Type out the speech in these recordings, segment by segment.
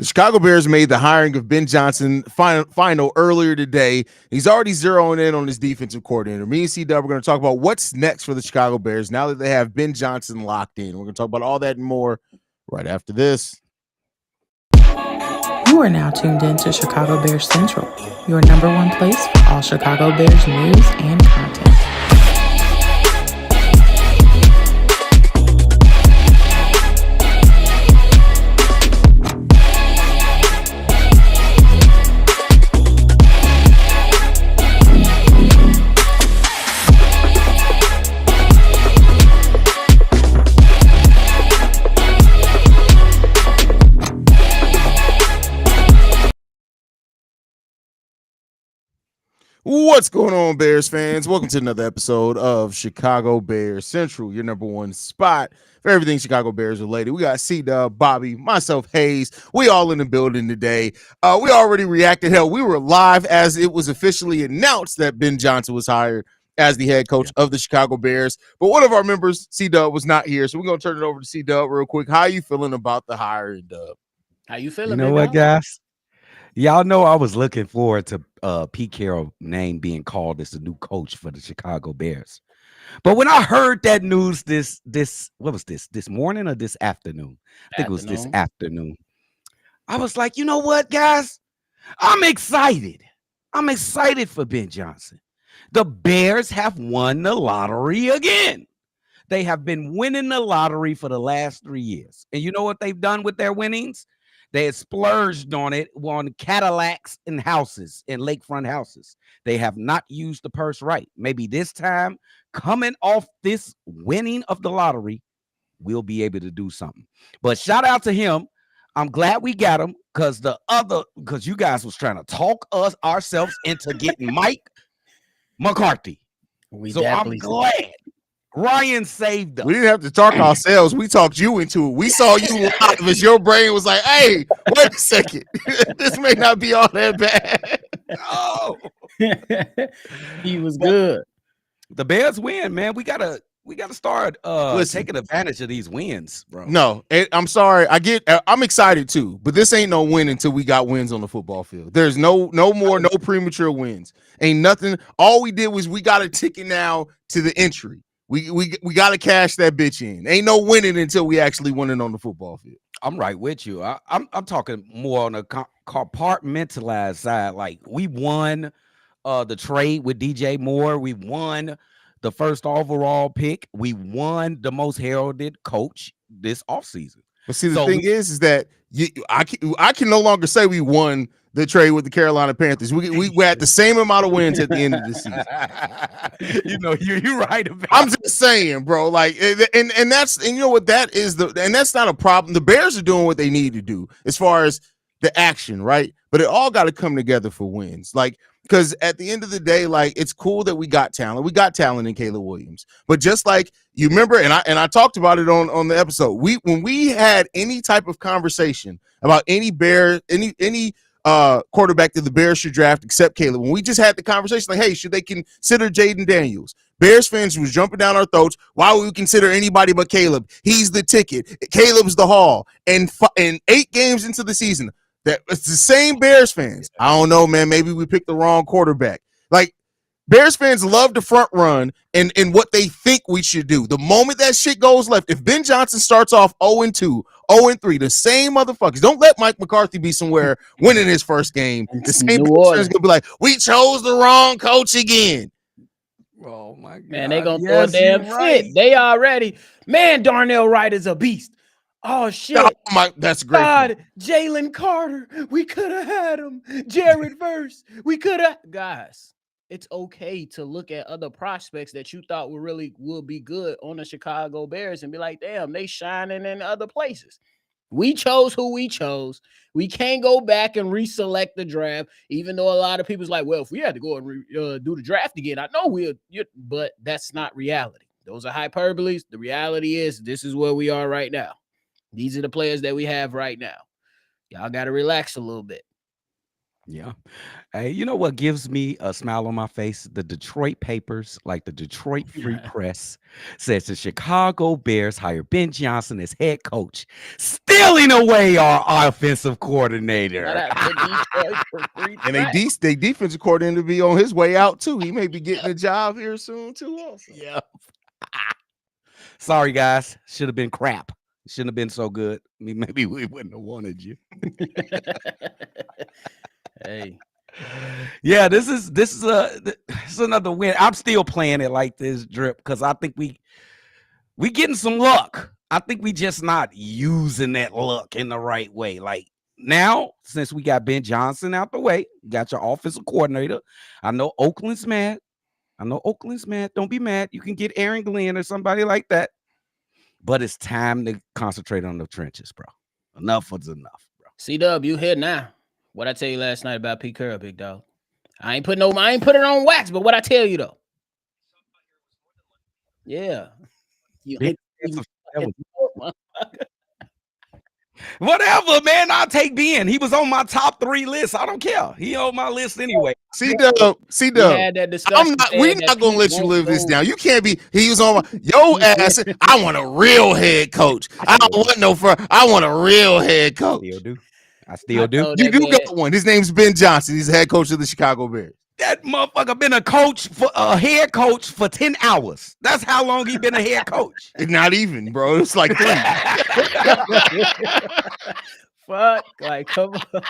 The Chicago Bears made the hiring of Ben Johnson final earlier today. He's already zeroing in on his defensive coordinator. Me and C-Dub are going to talk about what's next for the Chicago Bears now that they have Ben Johnson locked in. We're going to talk about all that and more right after this. You are now tuned in to Chicago Bears Central, your number one place for all Chicago Bears news and content. What's going on, Bears fans? Welcome to another episode of Chicago Bears Central, your number one spot for everything Chicago Bears related. We got C-Dub, Bobby, myself, Haize. We all in the building today. We already reacted. Hell, we were live as it was officially announced that Ben Johnson was hired as the head coach of the Chicago Bears. But one of our members, C-Dub, was not here, so we're going to turn it over to C-Dub real quick. How you feeling about the hiring, Dub? How you feeling, You know what, guys? Y'all know I was looking forward to Pete Carroll's name being called as the new coach for the Chicago Bears. But when I heard that news this what was this morning or this afternoon? I think it was this afternoon. I was like, you know what, guys? I'm excited. I'm excited for Ben Johnson. The Bears have won the lottery again. They have been winning the lottery for the last 3 years. And you know what they've done with their winnings? They had splurged on it on Cadillacs and houses and lakefront houses. They have not used the purse right. Maybe this time, coming off this winning of the lottery, we'll be able to do something. But shout out to him. I'm glad we got him because you guys was trying to talk ourselves into getting Mike McCarthy. I'm glad Ryan saved us. We didn't have to talk ourselves. We talked you into it. We saw you live as your brain was like, hey, wait a second. This may not be all that bad. Oh, he was good. The Bears win, man. We gotta start taking advantage of these wins, bro. No, I'm sorry. I'm excited too, but this ain't no win until we got wins on the football field. There's no premature wins. Ain't nothing. All we did was we got a ticket now to the entry. We got to cash that bitch in. Ain't no winning until we actually winning on the football field. I'm right with you. I'm talking more on the compartmentalized side. Like we won the trade with DJ Moore. We won the first overall pick. We won the most heralded coach this offseason. But see, the thing is that I can no longer say we won the trade with the Carolina Panthers. We had the same amount of wins at the end of the season. You know, you're right about I'm just saying, bro. Like, and you know what that is, and that's not a problem. The Bears are doing what they need to do as far as the action, right? But it all got to come together for wins. Like, because at the end of the day, like, it's cool that we got talent. We got talent in Caleb Williams. But just like you remember, and I talked about it on the episode. When we had any type of conversation about any Bear, any quarterback that the Bears should draft except Caleb, when we just had the conversation, like, hey, should they consider Jaden Daniels? Bears fans was jumping down our throats. Why would we consider anybody but Caleb? He's the ticket. Caleb's the haul. And 8 games into the season, that it's the same Bears fans. I don't know, man. Maybe we picked the wrong quarterback. Like, Bears fans love to front run and what they think we should do. The moment that shit goes left, if Ben Johnson starts off 0-2, 0-3, the same motherfuckers. Don't let Mike McCarthy be somewhere winning his first game. The same Bears gonna be like, we chose the wrong coach again. Oh my God. Man, they gonna throw a damn fit. They already, man, Darnell Wright is a beast. Oh shit. That's great. God, Jalen Carter, we could have had him. Jared Verse, we could have. Guys, it's okay to look at other prospects that you thought would be good on the Chicago Bears and be like, damn, they shining in other places. We chose who we chose. We can't go back and reselect the draft, even though a lot of people's like, well, if we had to go and do the draft again, I know but that's not reality. Those are hyperboles. The reality is this is where we are right now. These are the players that we have right now. Y'all got to relax a little bit. Yeah. Hey, you know what gives me a smile on my face? The Detroit papers, like the Detroit Free Press, says the Chicago Bears hire Ben Johnson as head coach, stealing away our offensive Shout coordinator. out to Detroit for free And track. they defensive coordinator to be on his way out too. He may be getting a job here soon too. Also, Yeah. Sorry, guys. Should have been crap. Shouldn't have been so good. I mean, maybe we wouldn't have wanted you. Hey, Yeah, this is this is another win. I'm still playing it like this, Drip, because I think we getting some luck. I think we just not using that luck in the right way. Like now, since we got Ben Johnson out the way, got your offensive coordinator. I know Oakland's mad. Don't be mad. You can get Aaron Glenn or somebody like that. But it's time to concentrate on the trenches, bro. Enough was enough, bro. C-Dub, you here now. What I tell you last night about Pete Carroll, big dog. I ain't put it on wax, but what I tell you though. Yeah. You Big ain't chance of- Whatever, man. I'll take Ben. He was on my top 3 list. I don't care. He on my list anyway. C-Dub. We had that discussion. We're not gonna let you live this down. You can't be. He was on my yo ass. I want a real head coach. I don't want no I want a real head coach. I still do. You do got one. His name's Ben Johnson. He's the head coach of the Chicago Bears. That motherfucker been a head coach for 10 hours. That's how long he been a head coach. Not even, bro. It's like 3. Fuck, like come on.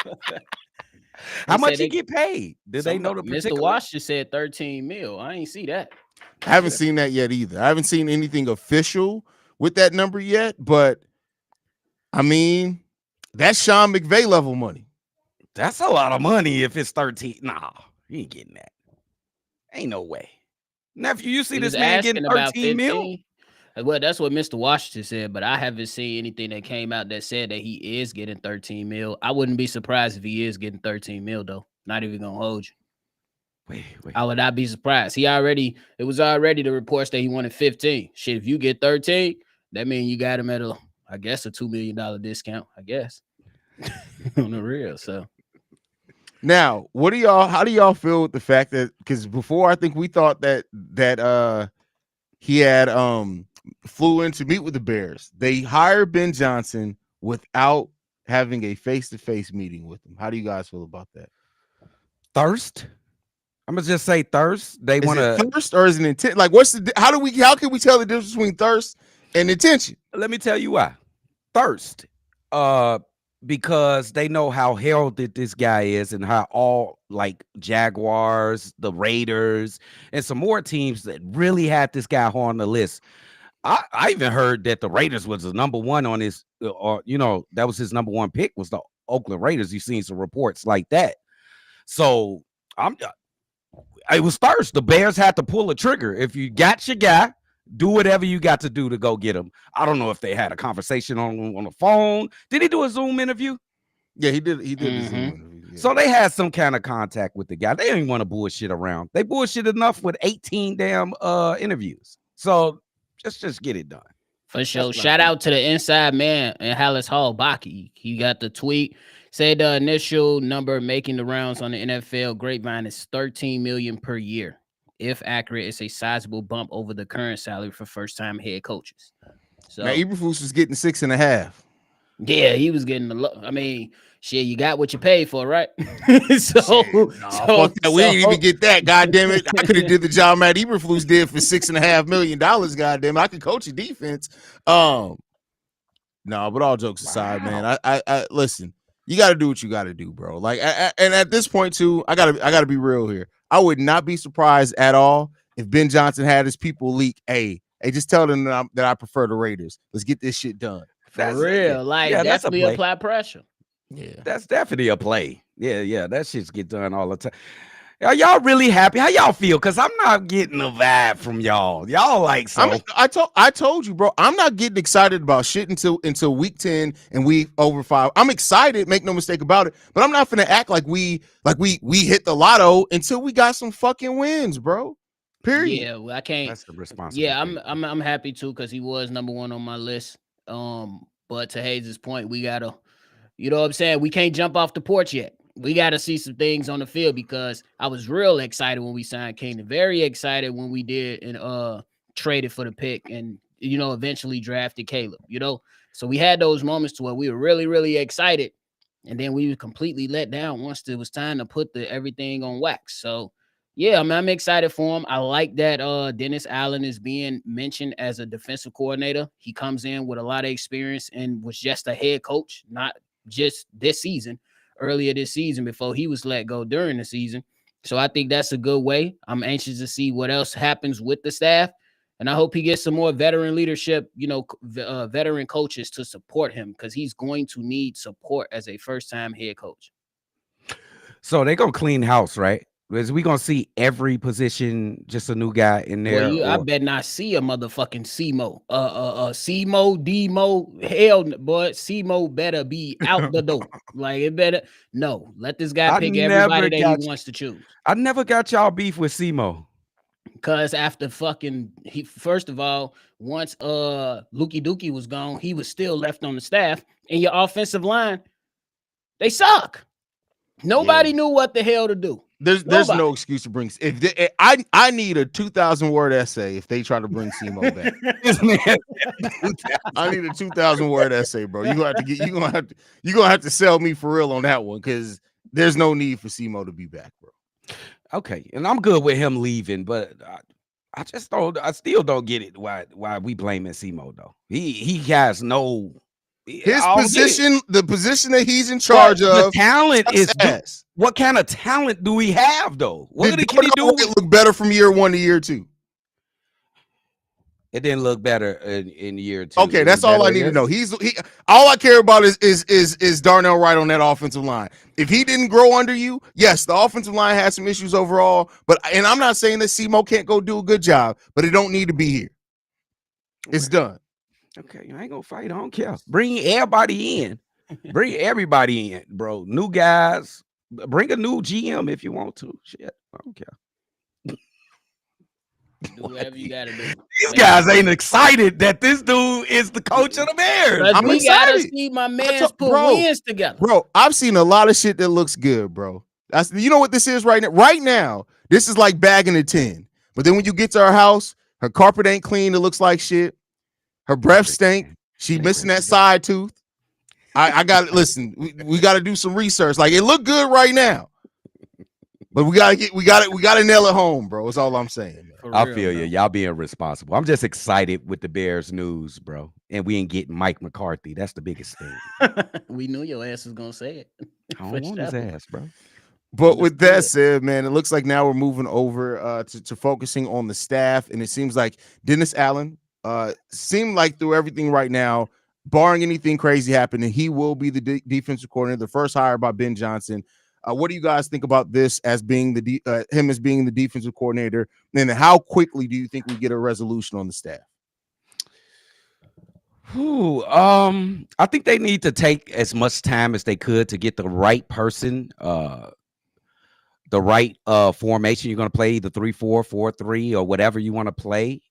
How much he get paid? Did they know the Mr. Wash just said 13 mil. I ain't see that. I haven't seen that yet either. I haven't seen anything official with that number yet, but I mean, that's Sean McVay level money. That's a lot of money if it's 13. Nah, you ain't getting that. Ain't no way. Nephew, you see this man getting 13 mil? Well, that's what Mr. Washington said, but I haven't seen anything that came out that said that he is getting 13 mil. I wouldn't be surprised if he is getting 13 mil, though. Not even gonna hold you. Wait. I would not be surprised. It was already the reports that he wanted 15. Shit, if you get 13, that means you got him at a $2 million discount, I guess. On the real. So now, how do y'all feel with the fact that, because before I think we thought that he had flew in to meet with the Bears. They hired Ben Johnson without having a face-to-face meeting with him. How do you guys feel about that? Thirst? I'm gonna just say thirst. They want to thirst, or is it intent? Like, how can we tell the difference between thirst and intention? Let me tell you why. Thirst. Because they know how heralded this guy is and how all like Jaguars, the Raiders, and some more teams that really had this guy on the list. I even heard that the Raiders was the number one on his, that was his number one pick was the Oakland Raiders. You've seen some reports like that. So it was thirst. The Bears had to pull a trigger. If you got your guy, do whatever you got to do to go get him. I don't know if they had a conversation on the phone. Did he do a Zoom interview? Yeah, he did. He did a Zoom interview. Yeah. So they had some kind of contact with the guy. They didn't want to bullshit around. They bullshit enough with 18 damn interviews. So just get it done. For sure. Shout out to the inside man in Hallis Hall, Baki. He got the tweet. Said the initial number making the rounds on the NFL grapevine is 13 million per year. If accurate, it's a sizable bump over the current salary for first-time head coaches. So now Eberflus was getting 6.5. Yeah, he was getting I mean, shit, you got what you paid for, right? Fuck that. We didn't even get that. God damn it! I could have did the job Matt Eberflus did for $6.5 million. God damn it! I could coach a defense. No, but all jokes aside, man, I listen. You got to do what you got to do, bro. Like, and at this point too, I gotta be real here. I would not be surprised at all if Ben Johnson had his people leak. Hey, just tell them that I prefer the Raiders. Let's get this shit done. For real, like definitely apply pressure. Yeah, that's definitely a play. Yeah, that shit's get done all the time. Are y'all really happy? How y'all feel? Because I'm not getting a vibe from y'all. Y'all like so. I told you, bro. I'm not getting excited about shit until week 10 and week over 5. I'm excited, make no mistake about it. But I'm not gonna act like we hit the lotto until we got some fucking wins, bro. Period. Yeah, well, I can't. That's the responsibility. Yeah, I'm happy too because he was number one on my list. But to Haize's point, we gotta, you know what I'm saying? We can't jump off the porch yet. we got to see some things on the field because I was real excited when we signed Keenan. Very excited when we did and traded for the pick and eventually drafted Caleb. So we had those moments to where we were really, really excited, and then we were completely let down once it was time to put everything on wax. So yeah, I'm excited for him. I like that Dennis Allen is being mentioned as a defensive coordinator. He comes in with a lot of experience and was just a head coach, not just this season, earlier this season before he was let go during the season. So I think that's a good way. I'm anxious to see what else happens with the staff. And I hope he gets some more veteran leadership, veteran coaches to support him because he's going to need support as a first-time head coach. So they're going to clean house, right? Is we going to see every position, just a new guy in there? I bet not see a motherfucking CMO. CMO, DMO, hell, boy, CMO better be out the door. Like, it better, no, let this guy pick everybody that he wants to choose. I never got y'all beef with CMO. Because after first of all, once Lukey Dookie was gone, he was still left on the staff. And your offensive line, they suck. Nobody knew what the hell to do. There's no excuse to bring. I need a 2,000-word essay if they try to bring Simo back. I need a 2,000-word essay, bro. You're gonna have to sell me for real on that one because there's no need for Simo to be back, bro. Okay, and I'm good with him leaving, but I still don't get it why we blaming Simo though. He has no. His position, the position that he's in charge of, the talent is ass. What kind of talent do we have though? What can he do? It look better from year 1 to year 2. It didn't look better in year 2. Okay, that's all I need to know. All I care about is Darnell Wright on that offensive line. If he didn't grow under you, yes, the offensive line has some issues overall. And I'm not saying that Simo can't go do a good job, but it don't need to be here. It's done. Okay, I ain't gonna fight. I don't care. Bring everybody in. Bring everybody in, bro. New guys. Bring a new GM if you want to. Shit, I don't care. Do whatever you gotta do. These guys ain't excited that this dude is the coach of the Bears. I'm excited. Gotta see my man put wins together. Bro, I've seen a lot of shit that looks good, bro. You know what this is right now? Right now, this is like bagging a 10. But then when you get to her house, her carpet ain't clean. It looks like shit. Her breath stink. She missing that side tooth. I got to listen. We got to do some research. Like it look good right now, but we got to nail it home, bro. That's all I'm saying. I feel you. Y'all being responsible. I'm just excited with the Bears news, bro. And we ain't getting Mike McCarthy. That's the biggest thing. We knew your ass was gonna say it. I don't want his ass, bro. But with that said, man, it looks like now we're moving over to focusing on the staff, and it seems like Dennis Allen. Seemed like through everything right now, barring anything crazy happening, he will be the defensive coordinator, the first hire by Ben Johnson. What do you guys think about this as being him as being the defensive coordinator? And how quickly do you think we get a resolution on the staff? I think they need to take as much time as they could to get the right person, the right formation you're going to play, the 3-4, 4-3, or whatever you want to play.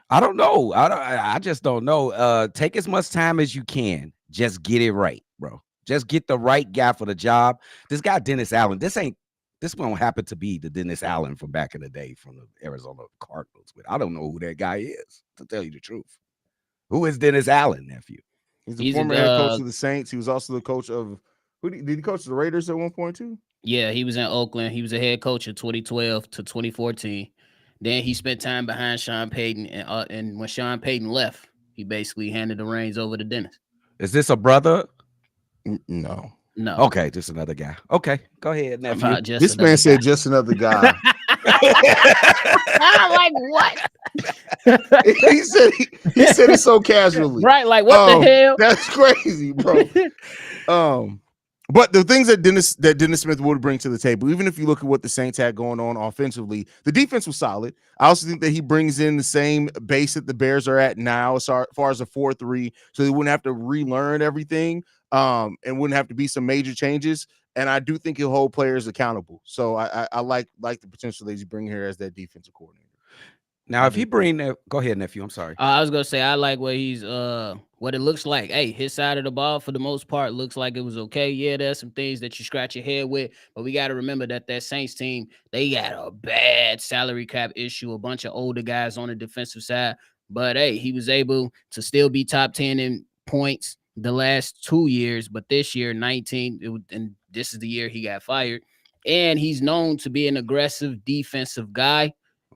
I don't know. I just don't know. Take as much time as you can. Just get it right, bro. Just get the right guy for the job. This guy, Dennis Allen, this won't happen to be the Dennis Allen from back in the day from the Arizona Cardinals. But I don't know who that guy is, to tell you the truth. Who is Dennis Allen, nephew? He's the former head coach of the Saints. He was also the coach of did he coach the Raiders at one point too? Yeah, he was in Oakland. He was a head coach in 2012 to 2014. Then he spent time behind Sean Payton, and when Sean Payton left, he basically handed the reins over to Dennis. Is this a brother? No. Okay, just another guy. Okay, go ahead, nephew. This man said just another guy. I'm like, what? he said it so casually. Right, like what the hell? That's crazy, bro. But the things that Dennis Smith would bring to the table, even if you look at what the Saints had going on offensively, the defense was solid. I also think that he brings in the same base that the Bears are at now as far as a 4-3, so they wouldn't have to relearn everything, and wouldn't have to be some major changes. And I do think he'll hold players accountable. So I like the potential that he's bringing here as that defensive coordinator. Now, if he bring that, go ahead, nephew. I'm sorry. I was gonna say I like what he's what it looks like. Hey, his side of the ball for the most part looks like it was okay. Yeah, there's some things that you scratch your head with, but we got to remember that Saints team, they got a bad salary cap issue, a bunch of older guys on the defensive side. But hey, he was able to still be top 10 in points the last 2 years, but this year 19, and this is the year he got fired. And he's known to be an aggressive defensive guy.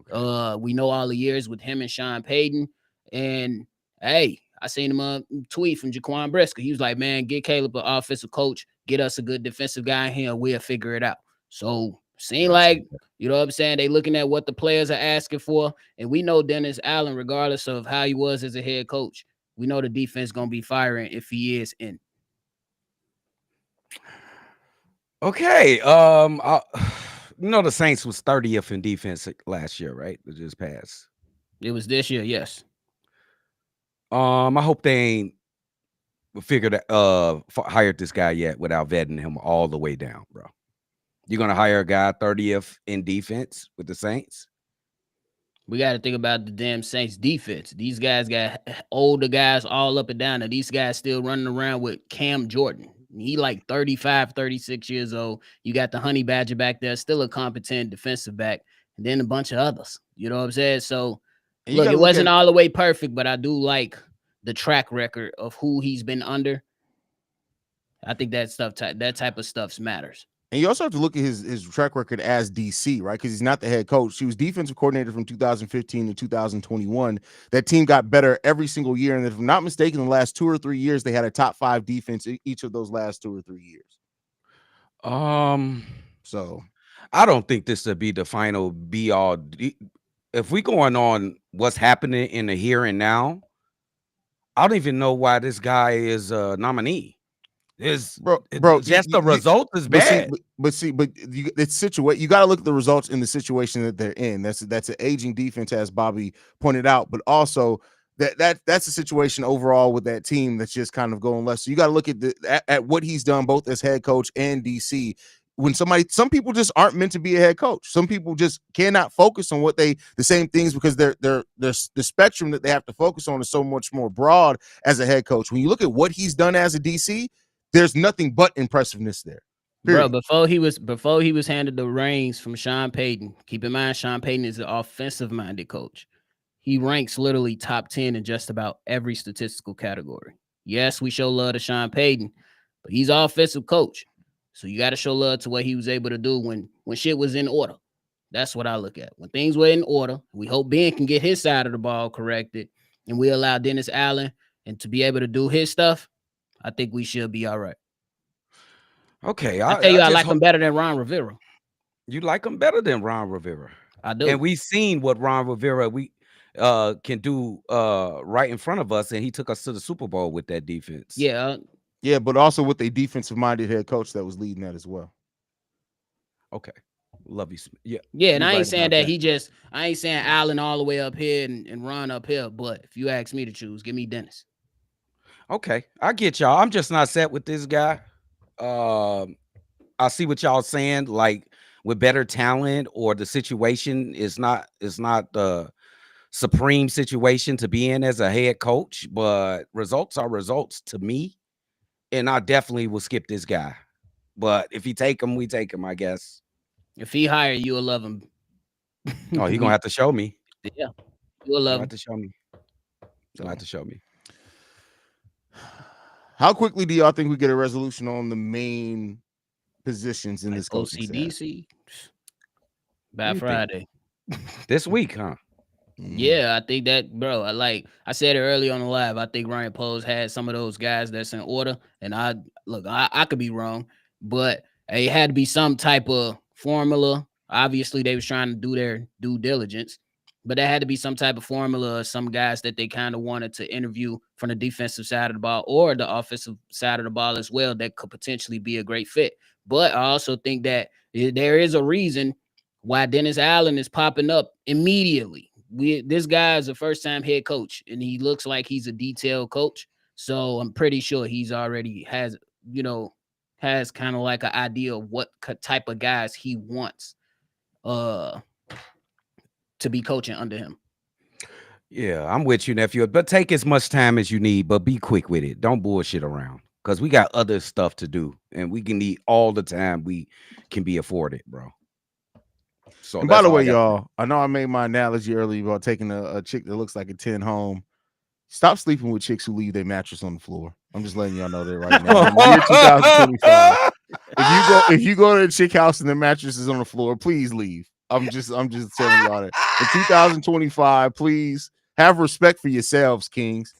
We know all the years with him and Sean Payton. And hey, I seen him tweet from Jaquan Brisker. He was like, man, get Caleb an offensive coach, get us a good defensive guy in here, we'll figure it out. So seem like, you know what I'm saying? They looking at what the players are asking for. And we know Dennis Allen, regardless of how he was as a head coach, we know the defense gonna be firing if he is in. Okay. The Saints was 30th in defense last year, right? It just passed. It was this year, yes. I hope they ain't figured hired this guy yet without vetting him all the way down, bro. You're gonna hire a guy 30th in defense with the Saints? We got to think about the damn Saints defense. These guys got older guys all up and down. And these guys still running around with Cam Jordan. He like 35, 36 years old. You got the Honey Badger back there, still a competent defensive back. And then a bunch of others. You know what I'm saying? So, look, it wasn't all the way perfect, but I do like the track record of who he's been under. I think that type of stuff matters. And you also have to look at his track record as DC, right? Because he's not the head coach. He was defensive coordinator from 2015 to 2021. That team got better every single year. And if I'm not mistaken, the last 2 or 3 years, they had a top 5 defense each of those last 2 or 3 years. So I don't think this would be the final be all. If we going on what's happening in the here and now, I don't even know why this guy is a nominee. Bro, just the result is bad. It's situation. You got to look at the results in the situation that they're in. That's an aging defense, as Bobby pointed out, but also that's a situation overall with that team that's just kind of going less. So you got to look at what he's done both as head coach and DC. When some people just aren't meant to be a head coach. Some people just cannot focus on the same things because the spectrum that they have to focus on is so much more broad as a head coach. When you look at what he's done as a DC, there's nothing but impressiveness there. Period. Bro, before he was handed the reins from Sean Payton, keep in mind Sean Payton is an offensive-minded coach. He ranks literally top 10 in just about every statistical category. Yes, we show love to Sean Payton, but he's an offensive coach. So you got to show love to what he was able to do when shit was in order. That's what I look at. When things were in order, we hope Ben can get his side of the ball corrected, and we allow Dennis Allen and to be able to do his stuff. I think we should be all right. Okay. I tell you, I like him better than Ron Rivera. You like him better than Ron Rivera? I do. And we've seen what Ron Rivera can do right in front of us, and he took us to the Super Bowl with that defense. Yeah, but also with a defensive-minded head coach that was leading that as well. Okay. Love you. Yeah, and I ain't saying that I ain't saying Allen all the way up here and Ron up here, but if you ask me to choose, give me Dennis. Okay, I get y'all. I'm just not set with this guy. I see what y'all saying, like with better talent or the situation is not the supreme situation to be in as a head coach, but results are results to me. And I definitely will skip this guy. But if he take him, we take him, I guess. If he hire you, will love him. Oh, he gonna have to show me. Yeah, you'll love him. Have to show me. You'll have to show me. How quickly do y'all think we get a resolution on the main positions in this coaching OCDC? By Friday. This week, huh? Yeah, I think that, bro. I said it early on the live. I think Ryan Poles had some of those guys that's in order. And I could be wrong, but it had to be some type of formula. Obviously, they was trying to do their due diligence, but there had to be some type of formula, some guys that they kind of wanted to interview from the defensive side of the ball or the offensive side of the ball as well that could potentially be a great fit. But I also think that there is a reason why Dennis Allen is popping up immediately. This guy is a first-time head coach, and he looks like he's a detailed coach. So I'm pretty sure he's already has kind of like an idea of what type of guys he wants to be coaching under him. Yeah, I'm with you, nephew. But take as much time as you need, but be quick with it. Don't bullshit around. Because we got other stuff to do. And we can need all the time we can be afforded, bro. So And by that's the all way, I got. y'all, I know I made my analogy earlier about taking a chick that looks like a 10 home. Stop sleeping with chicks who leave their mattress on the floor. I'm just letting y'all know that right now. In the year 2025, if you go to a chick house and the mattress is on the floor, please leave. I'm just telling y'all that. In 2025, please have respect for yourselves, kings.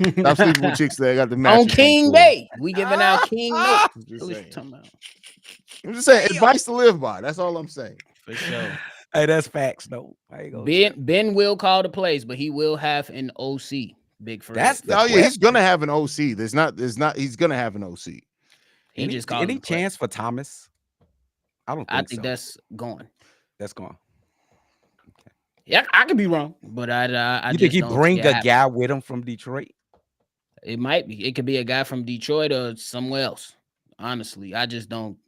Stop sleeping with chicks that got the On mattress on the King floor. Day, we giving out King notes. I'm just What you saying. talking about? I'm just saying advice to live by. That's all I'm saying. For sure. Hey, that's facts, though. I ain't gonna trip. Ben will call the plays, but he will have an OC. Big Fred. That's the Oh yeah, he's question. gonna have an OC. There's not. He's gonna have an OC. He just called Any the play. chance for Thomas? I don't I think think so. that's gone. That's gone. Yeah, I could be wrong, but I You just think he don't bring see it a happen. guy with him from Detroit? It might be. It could be a guy from Detroit or somewhere else. Honestly, I just don't.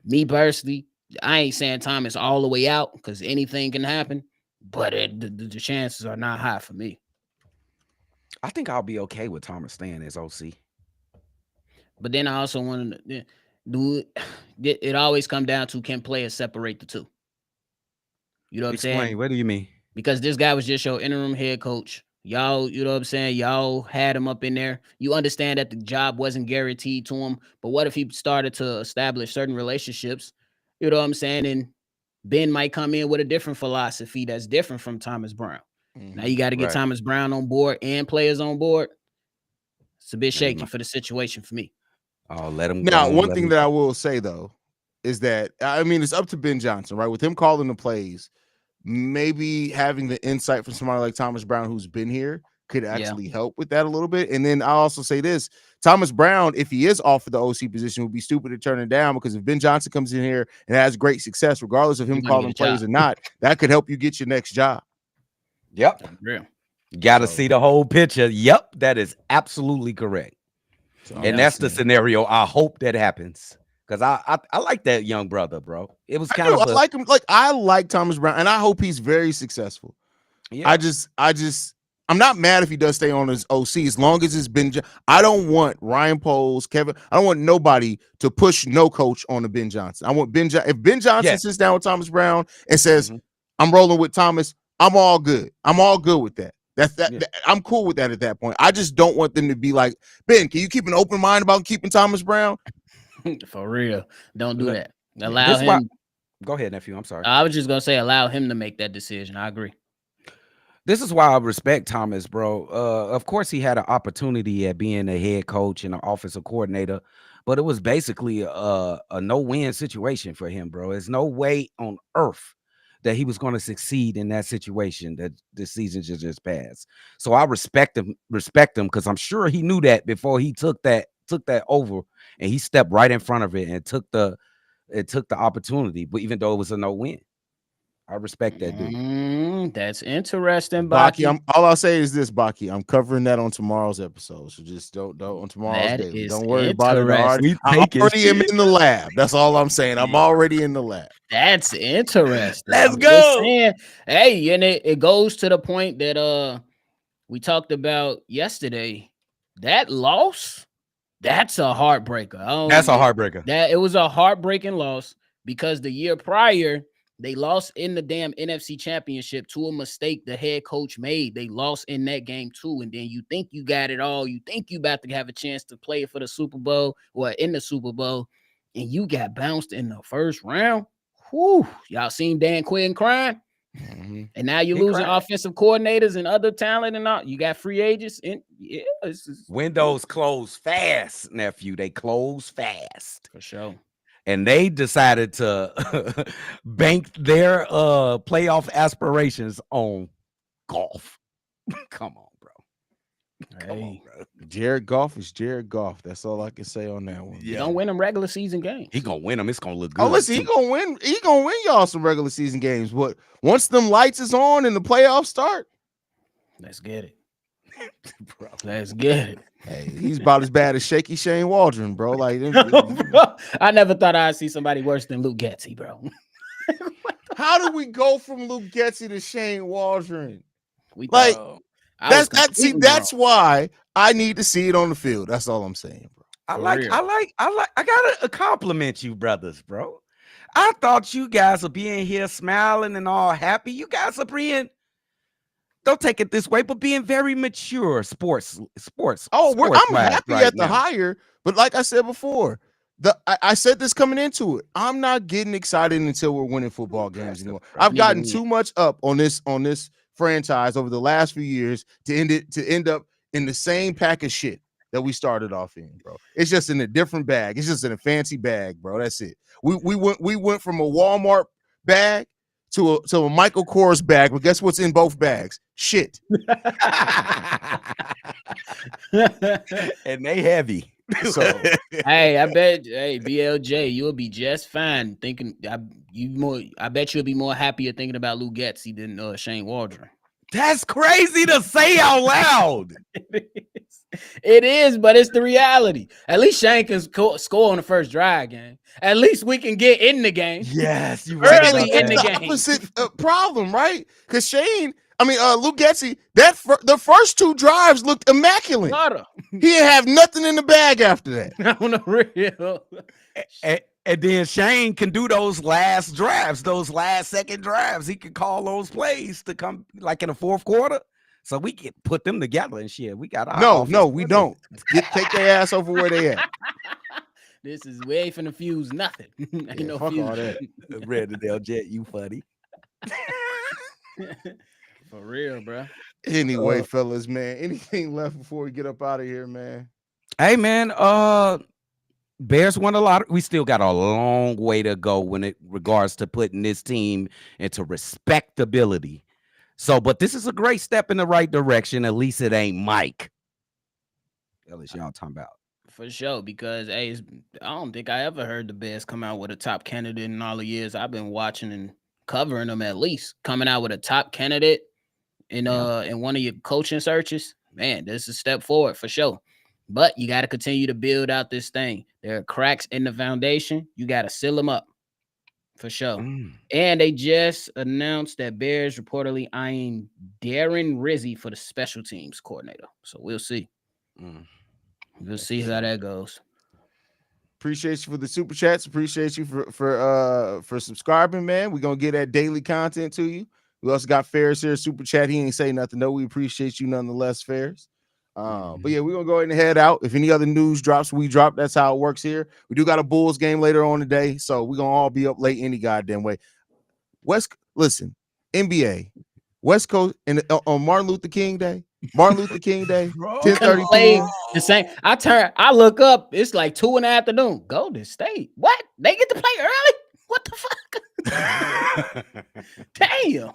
Me personally, I ain't saying Thomas all the way out because anything can happen, but the chances are not high for me. I think I'll be okay with Thomas staying as OC. But then I also want to do it. It always come down to can players separate the two. You know what I'm saying? Explain. What do you mean? Because this guy was just your interim head coach. Y'all, you know what I'm saying? Y'all had him up in there. You understand that the job wasn't guaranteed to him. But what if he started to establish certain relationships? You know what I'm saying? And Ben might come in with a different philosophy that's different from Thomas Brown. Now you got to get Right. Thomas Brown on board and players on board. It's a bit Now you shaky might- for the situation for me. Oh, let him Now, go. one thing that I will say though is that I mean it's up to Ben Johnson, right? With him calling the plays, maybe having the insight from somebody like Thomas Brown who's been here could actually help with that a little bit. And then I'll also say this: Thomas Brown, if he is offered the OC position, would be stupid to turn it down because if Ben Johnson comes in here and has great success, regardless of him He's gonna calling get a plays job. or not, that could help you get your next job. Yep. Real. Got to So- see the whole picture. Yep. That is absolutely correct. So And that's the scenario. I hope that happens because I like that young brother, bro. It was kind of I like him. Like I like Thomas Brown, and I hope he's very successful. yeah. I'm not mad if he does stay on his OC as long as it's Ben. I don't want Ryan Poles, Kevin. I don't want nobody to push no coach on the Ben Johnson. I want Ben. If Ben Johnson sits down with Thomas Brown and says, "I'm rolling with Thomas," I'm all good. I'm all good with that. I'm cool with that at that point. I just don't want them to be like, Ben, can you keep an open mind about keeping Thomas Brown? For real. Don't do Look, that. Allow this why- him. Go ahead, nephew. I'm sorry. I was just gonna say allow him to make that decision. I agree. This is why I respect Thomas, bro. Of course, he had an opportunity at being a head coach and an offensive coordinator, but it was basically a no-win situation for him, bro. There's no way on earth that he was going to succeed in that situation that the season just passed. So I respect him because I'm sure he knew that before he took that over, and he stepped right in front of it and took the opportunity. But even though it was a no-win, I respect that dude. That's interesting, Baki, Baki. all I'll say is this, Baki. I'm covering that on tomorrow's episode, so just don't on tomorrow's That daily. is Don't worry about it. interesting. I already am in the lab. That's all I'm saying. I'm already in the lab. That's interesting. Let's I'm just go. saying, hey, and it goes to the point that we talked about yesterday. That loss, that's a heartbreaker. That's a heartbreaker. That it was a heartbreaking loss because the year prior they lost in the damn NFC Championship to a mistake the head coach made. They lost in that game too, and then you think you got it all. You think you about to have a chance to play for the Super Bowl or in the Super Bowl, and you got bounced in the first round. Whew, y'all seen Dan Quinn crying? And now you're losing offensive coordinators and other talent and all. You got free agents. And yeah, Windows close fast, nephew. They close fast. For sure. And they decided to bank their playoff aspirations on golf. Come on, bro. Come on, bro. Jared Goff is Jared Goff. That's all I can say on that one. You don't win them regular season games. He gonna win them. It's gonna look good. Oh, listen, he gonna win. He gonna win y'all some regular season games. But once them lights is on and the playoffs start, let's get it. Bro. Let's get it. Hey, he's about as bad as Shaky Shane Waldron, bro. Like, I never thought I'd see somebody worse than Luke Getsy, bro. how do we go from Luke Getsy to Shane Waldron? We Like, thought, I was completely That's wrong. why I need to see it on the field. That's all I'm saying, bro. I For real. gotta compliment you, brothers, bro. I thought you guys would be in here smiling and all happy. You guys are being, don't take it this way, but being very mature sports Oh, I'm wise happy right at the now. hire, but like I said before, I said this coming into it. I'm not getting excited until we're winning football games anymore. I've Need to gotten win. too much up on this franchise over the last few years to end up in the same pack of shit that we started off in, bro. It's just in a different bag. It's just in a fancy bag, bro. That's it. We went from a Walmart bag to a Michael Kors bag, but guess what's in both bags? Shit. And they heavy. So Hey, I bet, hey, BLJ, you'll be just fine thinking. I bet you'll be more happier thinking about Lou Getsy than Shane Waldron. That's crazy to say out loud. It is, but it's the reality. At least Shane can score on the first drive game. At least we can get in the game. Yes, you right early in the the game. opposite problem, right? Because Lou Getsy, the first two drives looked immaculate. Butter. He didn't have nothing in the bag after that. On the real. And then Shane can do those last drives, those last second drives. He can call those plays to come like in the fourth quarter. So we can put them together and shit. We got our no, we don't. Take their ass over where they at. We ain't finna fuse nothing. Ain't Yeah, no fuck fuse. all that. Red Jet, you funny. For real, bro. Anyway, fellas, man, anything left before we get up out of here, man? Hey, man, Bears won a lot. We still got a long way to go when it regards to putting this team into respectability. So, but this is a great step in the right direction. At least it ain't Mike. At least y'all talking about. For sure, because hey, I don't think I ever heard the Bears come out with a top candidate in all the years I've been watching and covering them. At least coming out with a top candidate in one of your coaching searches, man, this is a step forward for sure. But you got to continue to build out this thing. There are cracks in the foundation. You got to seal them up for sure. And they just announced that Bears reportedly eyeing Darren Rizzi for the special teams coordinator. So we'll see. We'll see how that goes. Appreciate you for the super chats. Appreciate you for subscribing, man. We're gonna get that daily content to you. We also got Ferris here, super chat. He ain't say nothing though. We appreciate you nonetheless, Ferris. But yeah, we're gonna go ahead and head out. If any other news drops, we drop. That's how it works here. We do got a Bulls game later on today, so we're gonna all be up late any goddamn way. Listen, NBA, West Coast, and on Martin Luther King Day, 10:30 p.m. The same. I look up. It's like 2 in the afternoon. Golden State. What? They get to play early? What the fuck? Damn.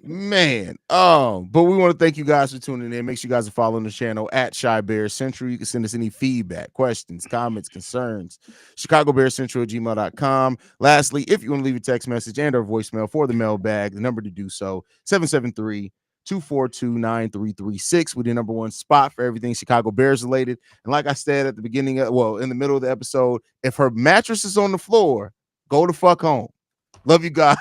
Man. But we want to thank you guys for tuning in. Make sure you guys are following the channel at Shy Bears Central. You can send us any feedback, questions, comments, concerns. ChicagoBearsCentral@gmail.com. Lastly, if you want to leave a text message and or voicemail for the mailbag, the number to do so, 773-242-9336 with the number one spot for everything Chicago Bears related. And like I said at the beginning in the middle of the episode, if her mattress is on the floor, go the fuck home. Love you guys.